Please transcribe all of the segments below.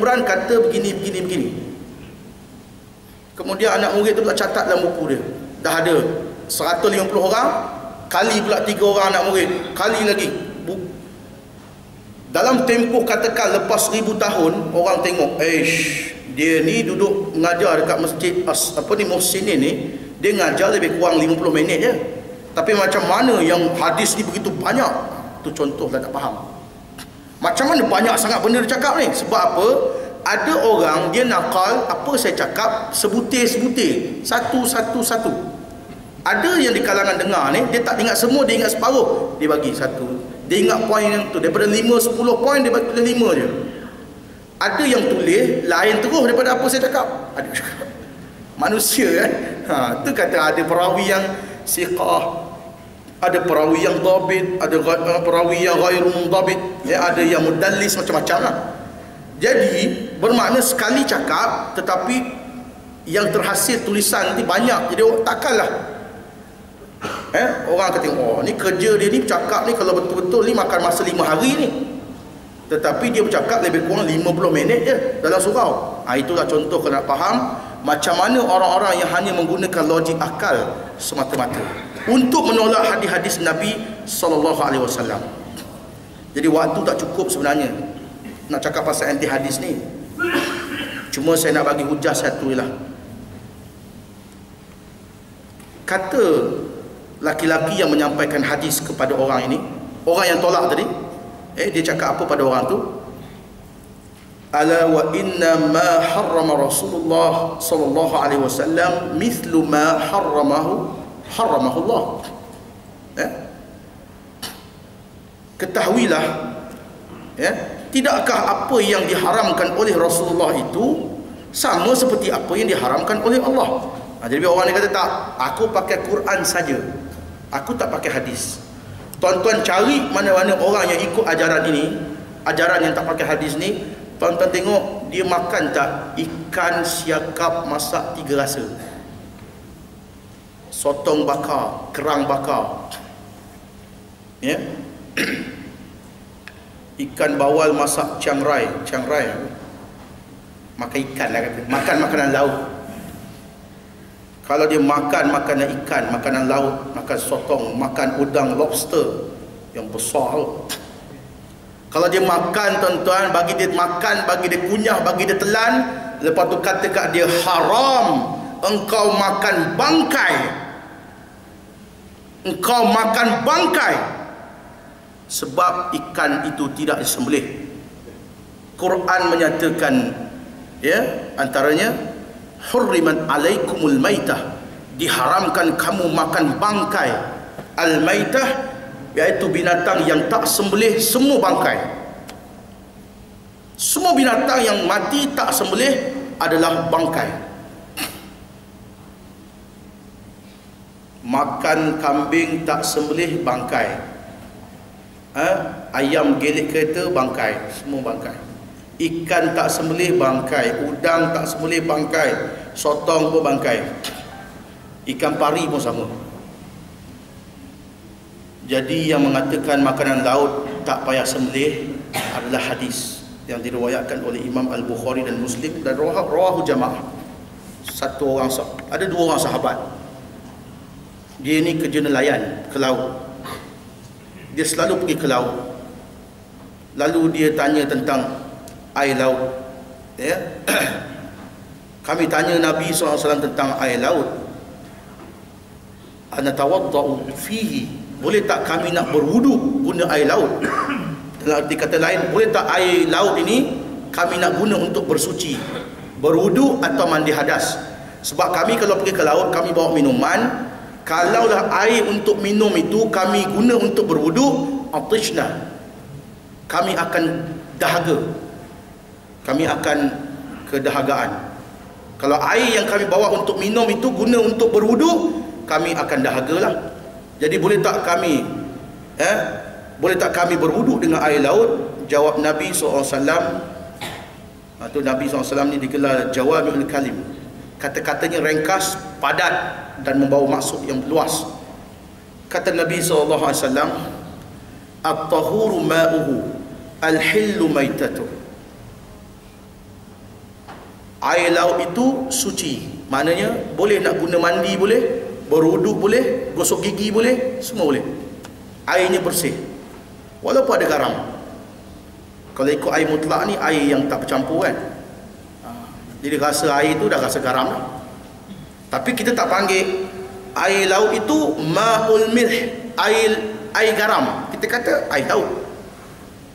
Imran kata begini. Kemudian anak murid tu pula catat dalam buku dia. Dah ada 150 orang, kali pula 3 orang anak murid, kali lagi. Dalam tempoh katakan lepas 1000 tahun, orang tengok, dia ni duduk mengajar dekat masjid Muhsinin ni, dia ngajar lebih kurang 50 minit je. Tapi macam mana yang hadis ni begitu banyak? Tu contoh dah tak faham. Macam mana banyak sangat benda dia cakap ni? Sebab apa? Ada orang dia nakal apa saya cakap sebutir-sebutir, satu. Ada yang di kalangan dengar ni, dia tak ingat semua, dia ingat separuh, dia bagi satu. Dia ingat poin yang tu, daripada 5-10 poin dia bagi 5 je. Ada yang tulis lain terus daripada apa saya cakap. Ada juga manusia kan. Tu kata ada perawi yang siqah, ada perawi yang dhabit, ada perawi yang ghairu mundhabit, ada yang mudallis, macam-macam lah. Jadi bermakna sekali cakap tetapi yang terhasil tulisan nanti banyak. Jadi takkanlah orang kata ni kerja dia ni bercakap ni kalau betul-betul ni makan masa 5 hari ni, tetapi dia bercakap lebih kurang 50 minit je dalam surau. Itulah contoh kalau nak faham macam mana orang-orang yang hanya menggunakan logik akal semata-mata untuk menolak hadis-hadis Nabi SAW. Jadi waktu tak cukup sebenarnya nak cakap pasal anti hadis ni. Cuma saya nak bagi hujah satu lah. Kata laki-laki yang menyampaikan hadis kepada orang ini, orang yang tolak tadi, dia cakap apa pada orang tu? Ala wa inna ma harrama Rasulullah sallallahu alaihi wasallam mithlu ma harramahu Allah. Ketahuilah, tidakkah apa yang diharamkan oleh Rasulullah itu sama seperti apa yang diharamkan oleh Allah? Jadi orang ni kata tak, aku pakai Quran saja, aku tak pakai hadis. Tuan-tuan cari mana-mana orang yang ikut ajaran ini, ajaran yang tak pakai hadis ni, tuan-tuan tengok dia makan tak ikan siakap masak 3 rasa, sotong bakar, kerang bakar, ikan bawal masak cangrai, makan ikan lah kata, makan makanan laut. Kalau dia makan makanan ikan, makanan laut, makan sotong, makan udang, lobster yang besar. Kalau dia makan, tuan-tuan, bagi dia makan, bagi dia kunyah, bagi dia telan, lepas tu kata kat dia, haram engkau makan bangkai, engkau makan bangkai, sebab ikan itu tidak disembelih. Quran menyatakan, antaranya hurriman alaikumul maitah, diharamkan kamu makan bangkai. Al-maitah iaitu binatang yang tak sembelih, semua bangkai. Semua binatang yang mati tak sembelih adalah bangkai. Makan kambing tak sembelih, bangkai. Ayam gelik kereta, bangkai, semua bangkai. Ikan tak sembelih, bangkai. Udang tak sembelih, bangkai. Sotong pun bangkai. Ikan pari pun sama. Jadi yang mengatakan makanan laut tak payah sembelih adalah hadis yang diriwayatkan oleh Imam Al-Bukhari dan Muslim dan rawahu jamaah. Ada 2 orang sahabat. Dia ni kerja nelayan ke laut. Dia selalu pergi ke laut. Lalu dia tanya tentang air laut. Kami tanya Nabi SAW tentang air laut. Ana tawaddau fihi, boleh tak kami nak berwudu guna air laut? Dalam arti kata lain, boleh tak air laut ini kami nak guna untuk bersuci, berwudu atau mandi hadas? Sebab kami kalau pergi ke laut, kami bawa minuman. Kalaulah air untuk minum itu kami guna untuk berwudu, atishna, kami akan dahaga, kami akan kedahagaan. Kalau air yang kami bawa untuk minum itu guna untuk berwudu, kami akan dahagalah. Jadi boleh tak kami boleh tak kami berwudu dengan air laut? Jawab Nabi SAW. Itu Nabi SAW ni digelar Jawami'ul Kalim. Kata-katanya ringkas, padat dan membawa maksud yang luas. Kata Nabi SAW, at-tahuru ma'uhu, al-hillu maitatuh. Air laut itu suci. Maknanya boleh nak guna mandi boleh, berwuduk boleh, gosok gigi boleh, semua boleh. Airnya bersih. Walaupun ada garam. Kalau ikut air mutlak ni, air yang tak bercampur kan. Jadi rasa air tu dah rasa garam lah. Tapi kita tak panggil air laut itu ma'ul milh, air garam. Kita kata air laut,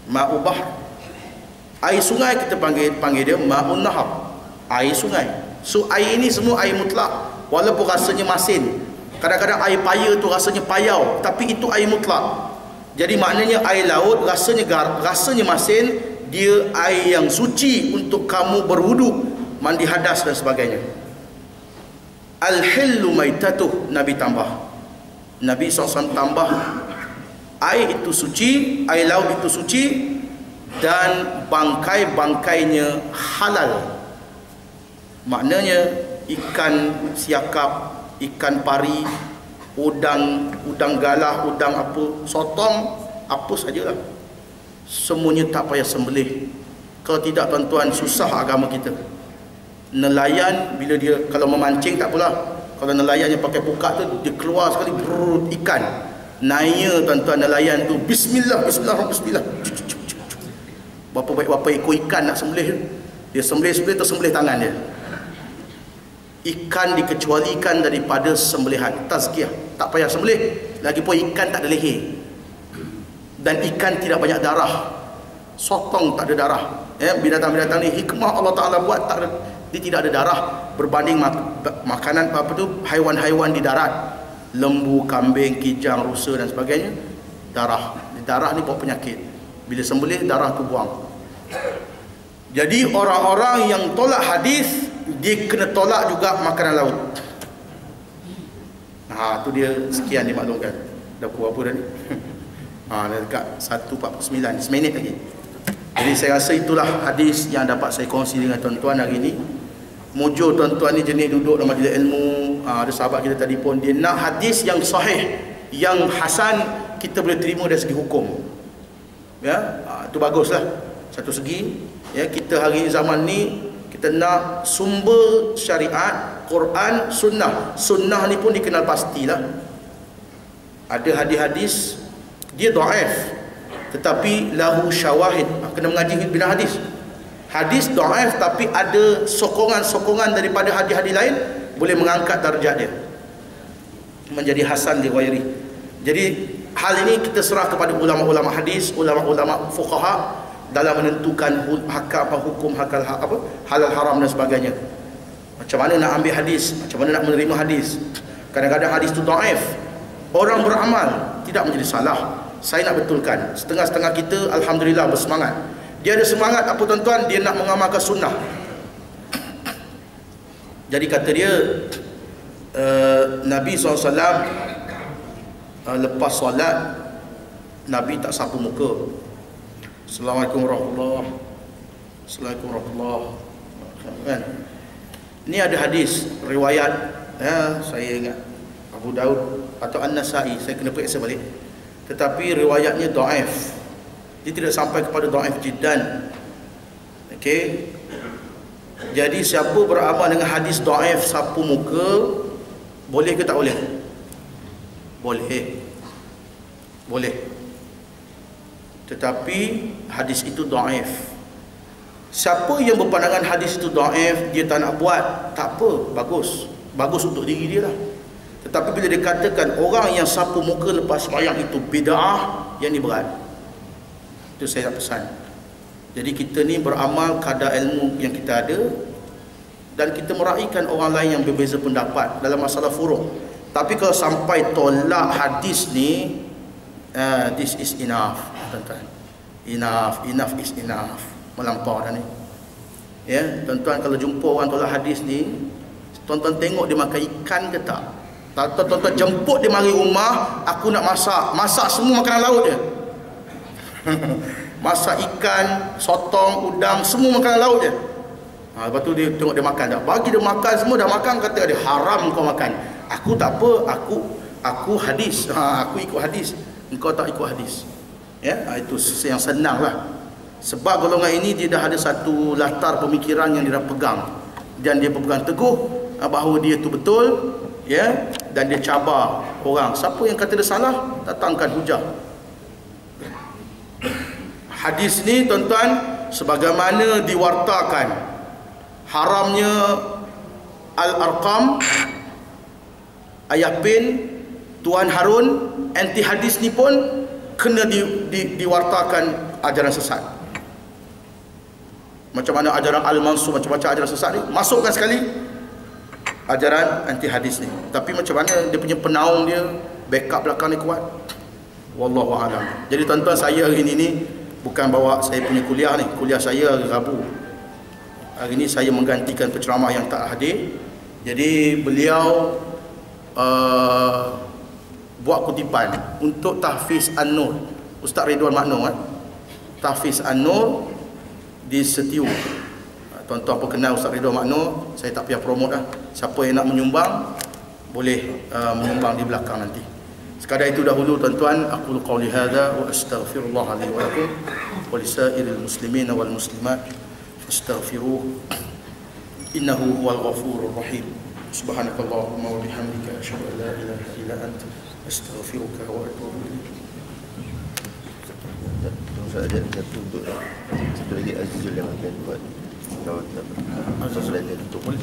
ma'ul bahr. Air sungai kita panggil dia ma'ul nahar, air sungai. So air ini semua air mutlak. Walaupun rasanya masin, kadang-kadang air paya tu rasanya payau, tapi itu air mutlak. Jadi maknanya air laut rasanya masin, dia air yang suci untuk kamu berwuduk, mandi hadas dan sebagainya. Al-hillu maitatuh, Nabi tambah. Nabi SAW tambah, air itu suci, air laut itu suci, dan bangkai-bangkainya halal. Maknanya ikan siakap, ikan pari, udang galah, udang apa, sotong, apa sajalah, semuanya tak payah sembelih. Kalau tidak tuan-tuan, susah agama kita. Nelayan bila dia kalau memancing tak apalah. Kalau nelayan yang pakai pukak tu, dia keluar sekali brrr, ikan. Naia tuan-tuan nelayan tu, bismillah, bismillah, bismillah. Berapa ekor ikan nak sembelih. Dia sembelih tersembelih tangan dia. Ikan dikecualikan daripada sembelihan, tazkiyah, tak payah sembelih. Lagipun ikan tak ada leher, dan ikan tidak banyak darah. Sotong tak ada darah. Binatang-binatang ni hikmah Allah Ta'ala buat, tak ada, dia tidak ada darah berbanding makanan apa tu, haiwan-haiwan di darat, lembu, kambing, kijang, rusa dan sebagainya. Darah ni bawa penyakit. Bila sembelih, darah tu buang. Jadi orang-orang yang tolak hadis, dia kena tolak juga makanan laut. Tu dia, sekian dimaklumkan. Dah pukul apa dah ni? Dah dekat 1.49, seminit lagi. Jadi saya rasa itulah hadis yang dapat saya kongsi dengan tuan-tuan hari ini. Mujur tuan-tuan ni jenis duduk dalam majlis ilmu. Ada sahabat kita tadi pun, dia nak hadis yang sahih, yang hasan, kita boleh terima dari segi hukum. Ya, itu baguslah. Satu segi, ya, kita hari zaman ni kita nak sumber syariat, Quran, sunnah. Sunnah ni pun dikenal pastilah. Ada hadis-hadis dia dhaif, tetapi lahu syawahid. Kena mengaji bina hadis. Hadis dhaif tapi ada sokongan-sokongan daripada hadis-hadis lain, boleh mengangkat darjat dia menjadi hasan li ghairi. Jadi hal ini kita serah kepada ulama-ulama hadis, ulama-ulama fuqaha dalam menentukan hukum halal haram dan sebagainya. Macam mana nak ambil hadis, macam mana nak menerima hadis. Kadang-kadang hadis itu dhaif, orang beramal tidak menjadi salah. Saya nak betulkan, setengah-setengah kita alhamdulillah bersemangat. Dia ada semangat apa tuan-tuan, dia nak mengamalkan sunnah. Jadi kata dia, Nabi SAW lepas solat, Nabi tak sapu muka. Assalamualaikum warahmatullahi wabarakatuh. Assalamualaikum warahmatullahi wabarakatuh. Kan? Ini ada hadis riwayat, saya ingat Abu Daud atau An-Nasai, saya kena periksa balik. Tetapi riwayatnya dhaif. Dia tidak sampai kepada dhaif jiddan. Okey. Jadi siapa beramal dengan hadis dhaif sapu muka, boleh ke tak boleh? Boleh. Boleh. Tetapi hadis itu dhaif. Siapa yang berpandangan hadis itu dhaif, dia tak nak buat, tak apa, bagus. Bagus untuk diri dia lah. Tetapi bila dikatakan orang yang sapu muka lepas sembahyang itu bid'ah, yang ni berat. Itu saya nak pesan. Jadi kita ni beramal kadar ilmu yang kita ada, dan kita meraihkan orang lain yang berbeza pendapat dalam masalah furu'. Tapi kalau sampai tolak hadis ni, this is enough, tuan-tuan. Enough is enough. Melampau dah ni. Ya, tuan-tuan kalau jumpa orang tolak hadis ni, tuan-tuan tengok dia makan ikan ke tak? Tuan-tuan jemput dia mari rumah, aku nak masak semua makanan laut je. Masak ikan, sotong, udang, semua makanan laut je. Lepas tu dia tengok dia makan tak? Bagi dia makan semua, dah makan, kata dia haram kau makan. Aku tak apa, aku hadis. Aku ikut hadis. Engkau tak ikut hadis. Ya, itu yang senang lah. Sebab golongan ini dia dah ada satu latar pemikiran yang dia dah pegang. dan dia berpegang teguh bahawa dia tu betul, ya, dan dia cabar orang. Siapa yang kata dia salah, datangkan hujah. Hadis ni tuan-tuan, sebagaimana diwartakan haramnya Al-Arqam, ayah Pin, Tuan Harun, anti hadis ni pun kena diwartakan ajaran sesat. Macam mana ajaran Al-Mansur, macam-macam ajaran sesat ni, masukkan sekali ajaran anti hadis ni. Tapi macam mana dia punya penaung dia, backup belakang ni kuat, wallahu a'lam. Jadi tuan-tuan, saya hari ni bukan bawa saya punya kuliah ni, kuliah saya hari Rabu. Hari ni saya menggantikan penceramah yang tak hadir. Jadi beliau buat kutipan untuk tahfiz An-Nur, Ustaz Ridwan Makno, tahfiz An-Nur di Setiu. Tuan-tuan apa kenal Ustaz Ridwan Makno, saya tak payah promote lah. Siapa yang nak menyumbang boleh menyumbang di belakang nanti. Sekadar itu dahulu tuan-tuan, aqulu qawli hadza wa astaghfirullah li wa lakum wa lisairil muslimin wal muslimat fastaghfiruh innahu huwal ghafurur rahim. Subhanakallahumma wa bihamdika asyhadu an la ilaha illa anta astaghfiruka wa atubu ilaik. Ada satu untuk satu lagi Azizul yang akan buat. Kalau tak, sudah tutup.